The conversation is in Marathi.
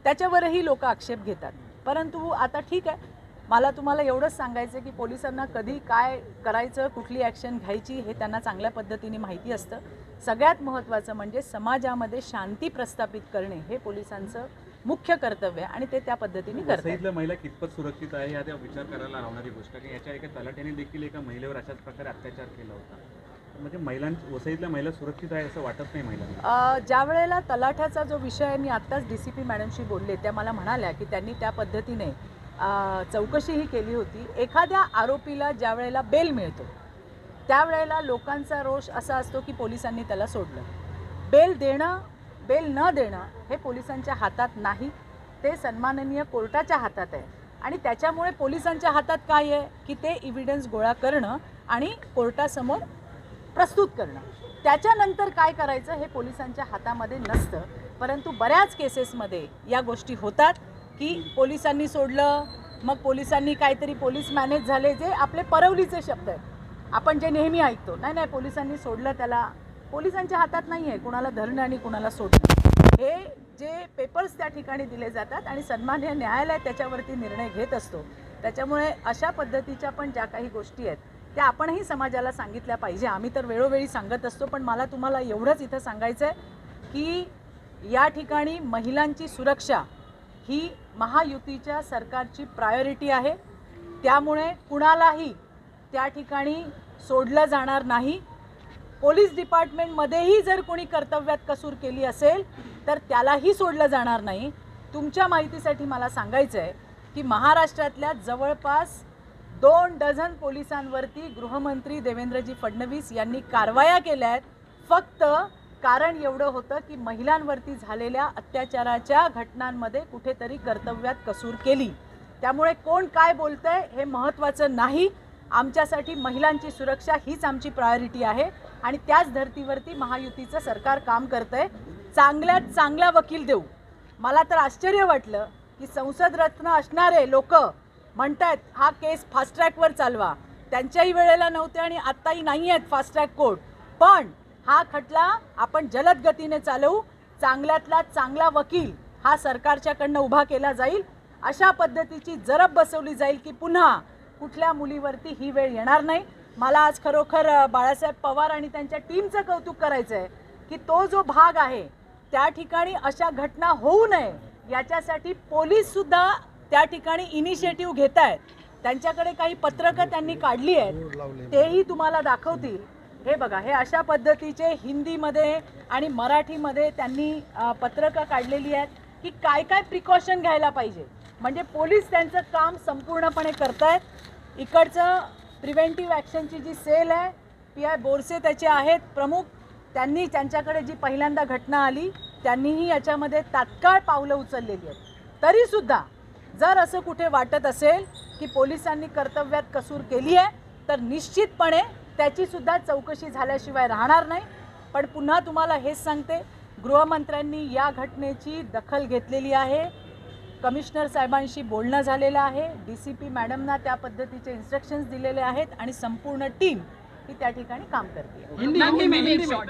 त्याच्यावरही लोक आक्षेप घेतात. परंतु आता ठीक आहे, मला तुम्हाला एवढंच सांगायचं की पोलिसांना कधी काय करायचं, कुठली ॲक्शन घ्यायची हे त्यांना चांगल्या पद्धतीने माहिती असतं. सगळ्यात महत्त्वाचं म्हणजे समाजामध्ये शांती प्रस्थापित करणे हे पोलिसांचं मुख्य कर्तव्य आहे आणि ते त्या पद्धतीने करतात. वसईतल्या महिला कितपत सुरक्षित आहे या विचार करायला लावणारी गोष्ट की याच्या एका तलाठ्याने देखील एका महिलेवर अशाच प्रकारे अत्याचार केला होता. म्हणजे वसईतल्या महिला सुरक्षित आहे असं वाटत नाही महिलांना. ज्या वेळेला तलाठ्याचा जो विषय आहे, मी आत्ताच DCP मॅडमशी बोलले, त्या मला म्हणाल्या की त्यांनी त्या पद्धतीने चौकशीही केली होती. एखाद्या आरोपीला ज्या वेळेला बेल मिळतो त्यावेळेला लोकांचा रोष असा असतो की पोलिसांनी त्याला सोडलं. बेल न देणं हे पोलिसांच्या हातात नाही, ते सन्माननीय कोर्टाच्या हातात आहे. आणि त्याच्यामुळे पोलिसांच्या हातात काय आहे की ते एव्हिडन्स गोळा करणं आणि कोर्टासमोर प्रस्तुत करणं. त्याच्यानंतर काय करायचं हे पोलिसांच्या हातामध्ये नसतं. परंतु बऱ्याच केसेसमध्ये या गोष्टी होतात की पोलिसांनी सोडलं, मग पोलिसांनी काहीतरी पोलीस मॅनेज झाले, जे आपले परवलीचे शब्द आहेत, आपण जे नेहमी ऐकतो. नाही पोलिसांनी सोडलं त्याला. पोलिसांच्या हातात नाही आहे कुणाला धरणं आणि कुणाला सोडणं. हे जे पेपर्स त्या ठिकाणी दिले जातात आणि सन्माननीय न्यायालय त्याच्यावरती निर्णय घेत असतो. त्याच्यामुळे अशा पद्धतीच्या पण ज्या काही गोष्टी आहेत त्या आपणही समाजाला सांगितल्या पाहिजे. आम्ही तर वेळोवेळी सांगत असतो, पण मला तुम्हाला एवढंच इथं सांगायचं आहे की या ठिकाणी महिलांची सुरक्षा ही महायुतीच्या सरकारची प्रायोरिटी आहे. त्यामुळे कुणालाही त्या ठिकाणी सोडलं जाणार नाही. पोलीस डिपार्टमेंटमध्येही जर कोणी कर्तव्यात कसूर केली असेल तर त्यालाही सोडलं जाणार नाही. तुमच्या माहितीसाठी मला सांगायचं आहे की महाराष्ट्रातल्या जवळपास 2 डझन पोलिसांवरती गृहमंत्री देवेंद्रजी फडणवीस यांनी कारवाया केल्या आहेत. फक्त कारण एवढं होतं की महिलांवरती झालेल्या अत्याचाराच्या घटनांमध्ये कुठेतरी कर्तव्यात कसूर केली. त्यामुळे कोण काय बोलतंय हे महत्त्वाचं नाही. आमच्यासाठी महिलांची सुरक्षा हीच आमची प्रायोरिटी आहे आणि त्याच धर्तीवरती महायुतीचं सरकार काम करतंय. चांगल्यात चांगला वकील देऊ. मला तर आश्चर्य वाटलं की संसद रत्न असणारे लोक म्हणतात हा केस फास्ट ट्रॅकवर चालवा. त्यांच्याही वेळेला नव्हते आणि आत्ताही नाही आहेत फास्ट ट्रॅक कोर्ट, पण हा खटला आपण जलद गतीने चालवू. चांगल्यातला चांगला वकील हा सरकारच्याकडनं उभा केला जाईल. अशा पद्धतीची जरब बसवली जाईल की पुन्हा कुठल्या मुलीवरती ही वेळ येणार नाही. मला आज खरोखर बाळासाहेब पवार आणि त्यांच्या टीमचं कौतुक करायचं आहे की तो जो भाग आहे त्या ठिकाणी अशा घटना होऊ नये याच्यासाठी पोलीससुद्धा त्या ठिकाणी इनिशिएटिव्ह घेत आहेत. त्यांच्याकडे काही पत्रकं त्यांनी काढली आहेत, तेही तुम्हाला दाखवतील. हे बघा, हे अशा पद्धतीचे हिंदीमध्ये आणि मराठीमध्ये त्यांनी पत्रकं काढलेली आहेत की काय काय प्रिकॉशन घ्यायला पाहिजे. म्हणजे पोलीस त्यांचं काम संपूर्णपणे करतायत. इकडचं प्रिव्हेंटिव्ह ॲक्शनची जी सेल आहे, PI बोरसे त्याचे आहेत प्रमुख. त्यांनी त्यांच्याकडे जी पहिल्यांदा घटना आली त्यांनीही याच्यामध्ये तात्काळ पावलं उचललेली आहेत. तरीसुद्धा जर असं कुठे वाटत असेल की पोलिसांनी कर्तव्यात कसूर केली आहे तर निश्चितपणे त्याचीसुद्धा चौकशी झाल्याशिवाय राहणार नाही. पण पुन्हा तुम्हाला हेच सांगते, गृहमंत्र्यांनी या घटनेची दखल घेतलेली आहे. कमिशनर साहेबांशी बोलणं झालेलं आहे. DCP मॅडमना त्या पद्धतीचे इन्स्ट्रक्शन्स दिलेले आहेत आणि संपूर्ण टीम ही त्या ठिकाणी काम करते.